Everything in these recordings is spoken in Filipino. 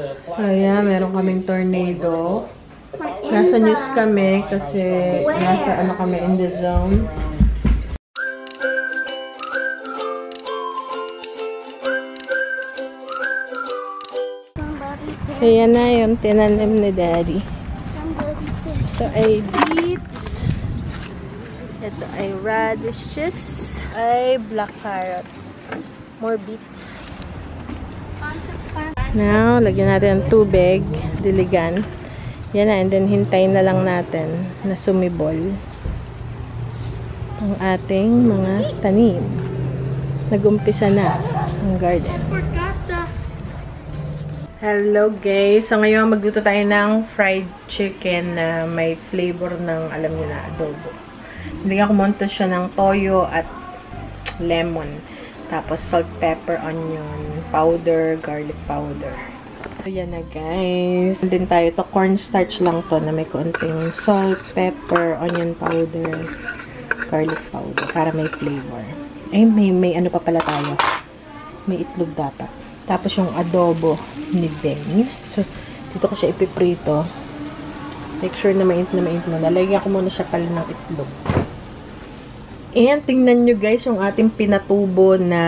So, ayan, meron kaming tornado. Nasa news kami kasi nasa ano kami in the zone. So, yan na yung tinanim ni Daddy. Ito ay beets. Ito ay radishes. Ay black carrots. More beets. Now, lagyan natin ang tubig. Diligan. Yan na. And then, hintayin na lang natin na sumibol ang ating mga tanim. Nag-umpisa na ang garden. Hello guys! So ngayon magluto tayo ng fried chicken na may flavor ng, alam niyo na, adobo. Nilagyan ko muna siya ng toyo at lemon. Tapos salt, pepper, onion, powder, garlic powder. So yan na guys. Din tayo to cornstarch lang to na may konting salt, pepper, onion powder, garlic powder para may flavor. Ay, may ano pa pala tayo. May itlog dapat. Tapos yung adobo ni Ben. So, dito ko siya ipiprito. Make sure na mainit mo. Nalagyan ko muna siya pala ng itlog. And, tingnan nyo guys, yung ating pinatubo na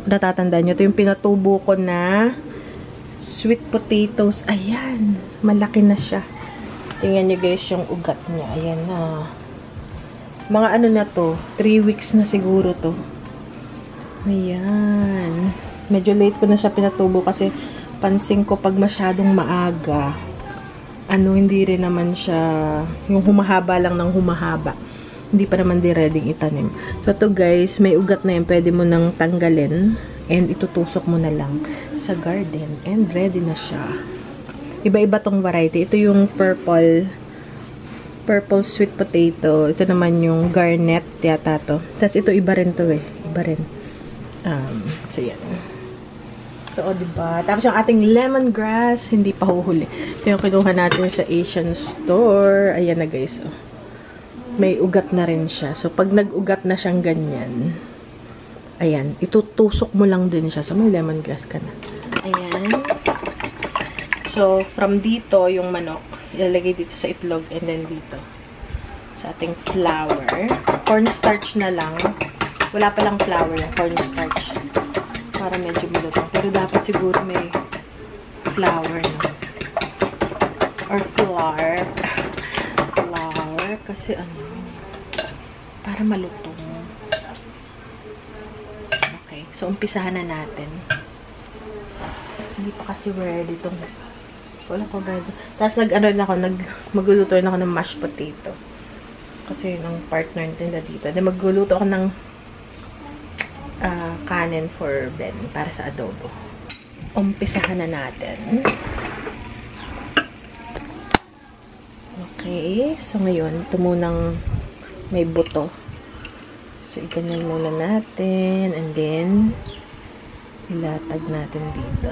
natatandaan nyo. Ito yung pinatubo ko na sweet potatoes. Ayan. Malaki na siya. Tingnan nyo guys yung ugat niya. Ayan na. Mga ano na to. 3 weeks na siguro to. Ayan. Medyo late ko na siya pinatubo kasi pansin ko pag masyadong maaga, hindi rin naman siya, yung humahaba lang ng humahaba. Hindi pa naman din ready itanim. So, ito guys, may ugat na yan. Pwede mo nang tanggalin and itutusok mo na lang sa garden and ready na siya. Iba-iba tong variety. Ito yung purple sweet potato. Ito naman yung garnet yata to. Tapos ito iba rin to eh. Iba rin. So, yan. So, diba? Tapos yung ating lemongrass, hindi pa huhuli. Ito yung kinuha natin sa Asian store. Ayan na guys, oh. May ugat na rin siya. So, pag nag-ugat na siyang ganyan, ayan, itutusok mo lang din siya. So, may lemongrass ka na. Ayan. So, from dito, yung manok, ilalagay dito sa itlog and then dito sa ating flour. Cornstarch na lang. Wala palang flour na cornstarch. Para medyo malutong. Pero dapat siguro may flour, no? Or flour. Flour. Kasi para malutong. Okay. So, umpisahan na natin. Hindi pa kasi ready itong. Wala ko ready. Tapos magluluto rin ako ng mashed potato. Kasi ng partner nila dito. Then, magluluto ako ng kanin for Ben para sa adobo. Umpisahan na natin. Okay. So, ngayon, ito munang may buto. So, iganyan muna natin. And then, ilatag natin dito.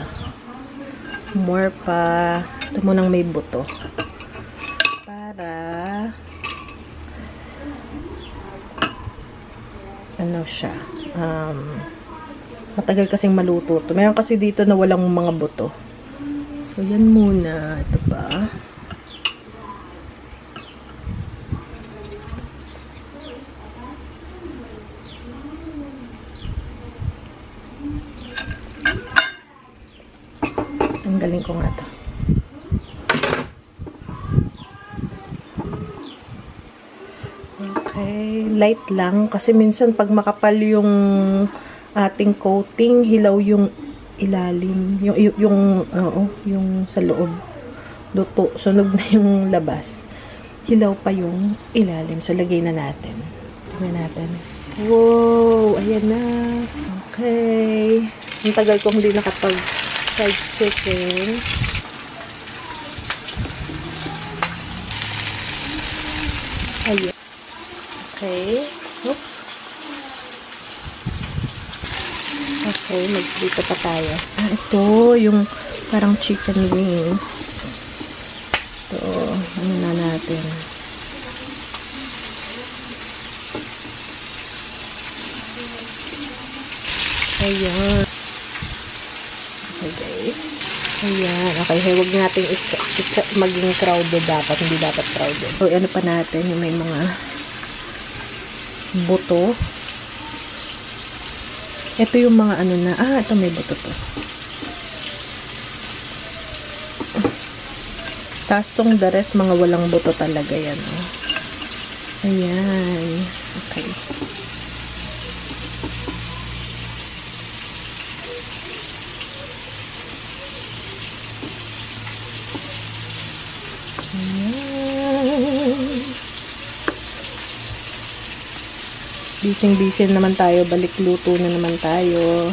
More pa. Ito munang may buto. Para siya. Matagal kasing maluto to. Meron kasi dito na walang mga buto. So, yan muna. Ito pa. Ang galing ko nga to. Okay. Light lang. Kasi minsan pag makapal yung ating coating, hilaw yung ilalim. Yung sa loob. Luto. Sunog na yung labas. Hilaw pa yung ilalim. So, lagay na natin. Tingnan natin. Wow! Ayan na. Okay. Ang tagal ko hindi nakapag-fried chicken. Ayan. Okay. Oops. Okay, dito pa tayo. Ito, yung parang chicken wings. Ito, ano na natin. Ayan. Okay, guys. Ayan. Okay, huwag natin maging crowded dapat. Hindi dapat crowded. So, ano pa natin? Yung may mga buto. Ito yung mga ano na. Ito may buto to. Tapos tong the rest, mga walang buto talaga yan. Oh. Ayan. Okay. Bising-bising naman tayo. Balik luto na naman tayo.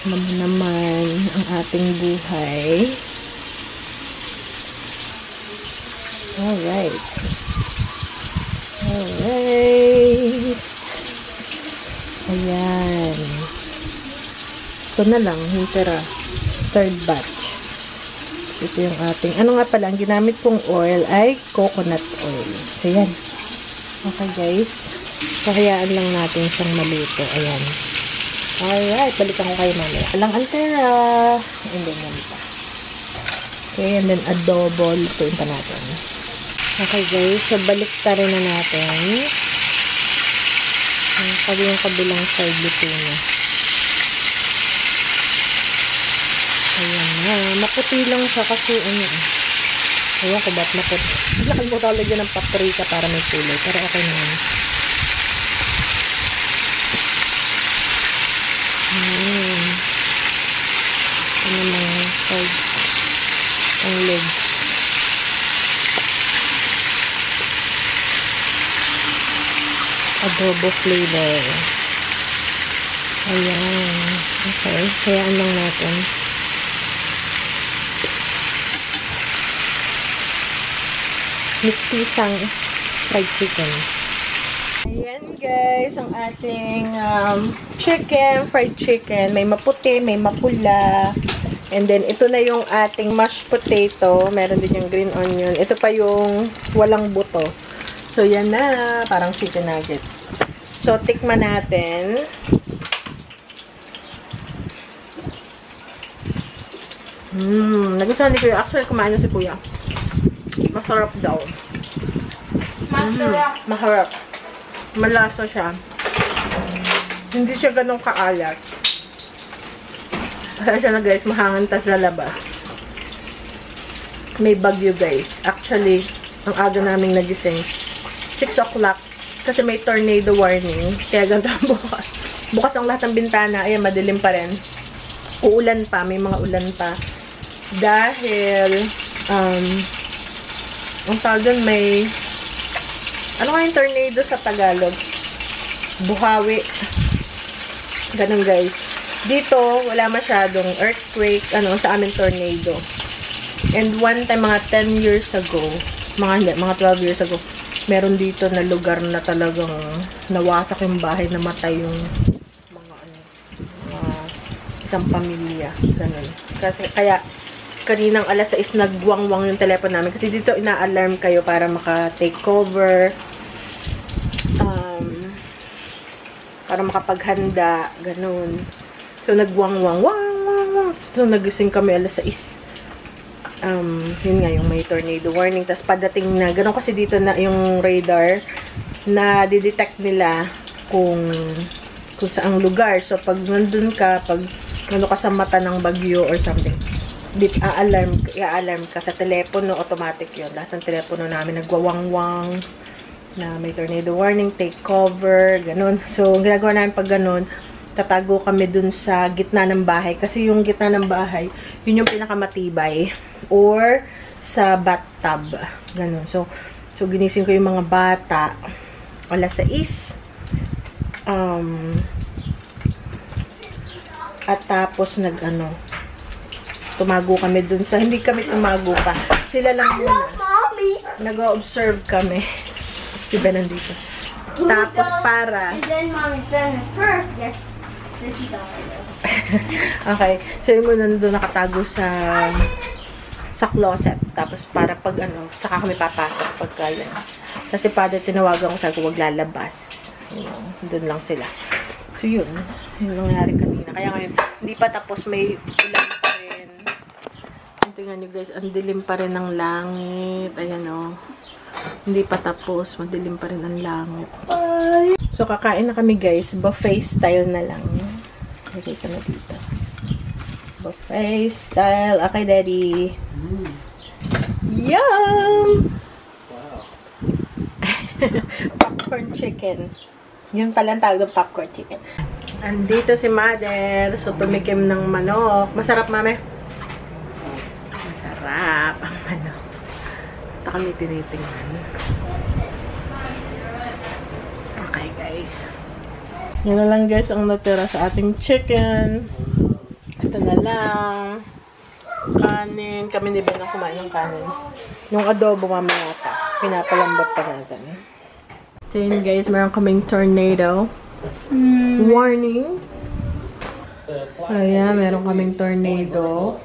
Naman ang ating buhay. Alright. Alright. Ayan. Ito na lang. Hintera. Third batch. Ito yung ating. Ano nga pala, ang ginamit kong oil ay coconut oil. So, yan. Okay, guys. Kahayaan lang natin siyang maluto. Ayan. Alright. Balikan ko kayo mamaya. Alang antera. And then, yan pa. Okay, and then adobo. Lutuin pa natin. Okay, guys. So, balik ta rin na natin. Yung kabilang side luto na. Ayan na. Maputi lang siya kasi ano. Ewan ko ba't maputi. Nakalimutan ko lagyan ng paprika para may kulay. Pero okay na yun. Ito naman side. Ang legs. Adobo flavor. Ayan. Okay. Hayaan lang natin. Mistisang fried chicken. Ayan guys, ang ating chicken, fried chicken. May maputi, may mapula. And then, ito na yung ating mashed potato. Meron din yung green onion. Ito pa yung walang buto. So, yan na. Parang chicken nuggets. So, tikman natin. Nagustuhan ni Kuya. Actually, kumain na si Kuya. Masarap daw. Masarap. Maharap. Malasa siya. Hindi siya ganun kaalat. Kaya siya na guys, mahanganta sa labas. May bagyo guys. Actually, ang aga naming nagising. 6 o'clock. Kasi may tornado warning. Kaya ganito bukas. Bukas ang lahat ng bintana. Ayan, madilim pa rin. Uulan pa. May mga ulan pa. Dahil, ang tawag doon may, ano nga yung tornado sa Tagalog? Buhawi. Ganun guys. Dito, wala masyadong earthquake, sa amin tornado. And one time, mga 10 years ago, mga 12 years ago, meron dito na lugar na talagang nawasak yung bahay, namatay yung mga isang pamilya. Ganun. Kasi, kaya, kaninang alas 6 nagbuwang-wang yung telepono namin. Kasi dito, ina-alarm kayo para maka-take cover. Para makapaghanda. Ganun. So, nagbuwang-wang. Wang. So, nagising kami alas 6. Yun nga, yung may tornado warning. Tapos, padating na. Ganun kasi dito na yung radar na didetect nila kung saang lugar. So, pag nandun ka, pag ka sa mata ng bagyo or something, i-alarm ka sa telepono, automatic yun. Lahat ng telepono namin nagwawang-wang na may tornado warning, take cover, ganun. So, ang ginagawa namin pag ganun, tatago kami dun sa gitna ng bahay. Kasi yung gitna ng bahay, yun yung pinakamatibay. Or sa bathtub. Ganun. So ginising ko yung mga bata. Alas 6. At tapos tumago kami dun sa, hindi kami tumago pa. Sila lang muna. Nag-observe kami. Si Ben nandito. Tapos para... And then mommy's done it first. Yes. Okay. So yun muna nandun nakatago sa closet. Tapos para pag saka kami papasok pagka yan. Kasi father tinawagan ko sa huwag lalabas. Doon lang sila. So, yun. Yung nangyari kanina. Kaya ngayon, hindi pa tapos. May ulan pa rin. Tingnan nyo guys, ang dilim pa rin ng langit. Ayan o. Hindi pa tapos. Madilim pa rin ang langit. Bye! So, kakain na kami guys. Buffet style na lang. Lagay ka na dito. Buffet style. Okay, Daddy. Yum! Wow! Popcorn chicken. Yun pala ang tawag ng popcorn chicken. Andito si Mother. So, tumikim ng manok. Masarap, Mame? Masarap ang manok. Ito kami tinitingnan. Okay, guys. Yan na lang, guys, ang natira sa ating chicken. Ito na lang. Kanin. Kami ni Ben ang kumain ng kanin. Yung adobo, mamaya pa. Pinapalambot pa natin. So yun guys, meron kaming tornado. Warning. So yeah, meron kaming tornado.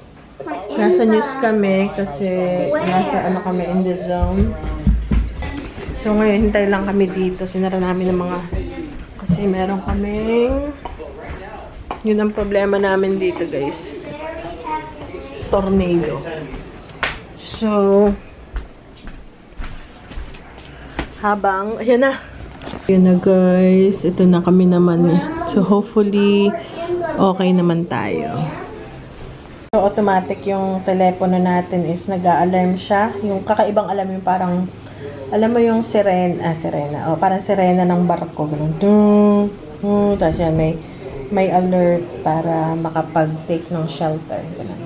Nasa news kami kasi nasa ano kami in the zone. So ngayon, hintay lang kami dito. Sinara namin ng mga kasi meron kaming yun ang problema namin dito guys. Tornado. So habang, ayan na. Ayan na guys. Ito na kami naman eh. So hopefully, okay naman tayo. So automatic yung telepono natin is nag-a-alarm siya. Yung kakaibang alarm yung parang, alam mo yung sirena. O parang sirena ng barko. Ganun. Tapos yan, may alert para makapag-take ng shelter. Ganun.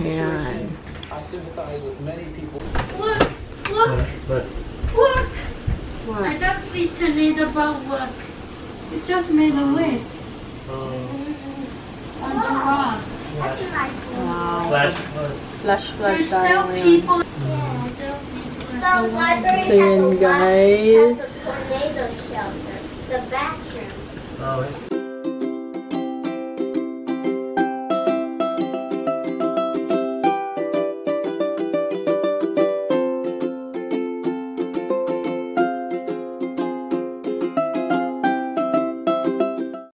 Ayan. I sympathize with many people. Look! But What? What? I don't see tornado boat work. It just made a way on the rocks. Wow. Flash flood There's tayo still ngayon. people. So yun guys. Tornado shelter, the bathroom. oh,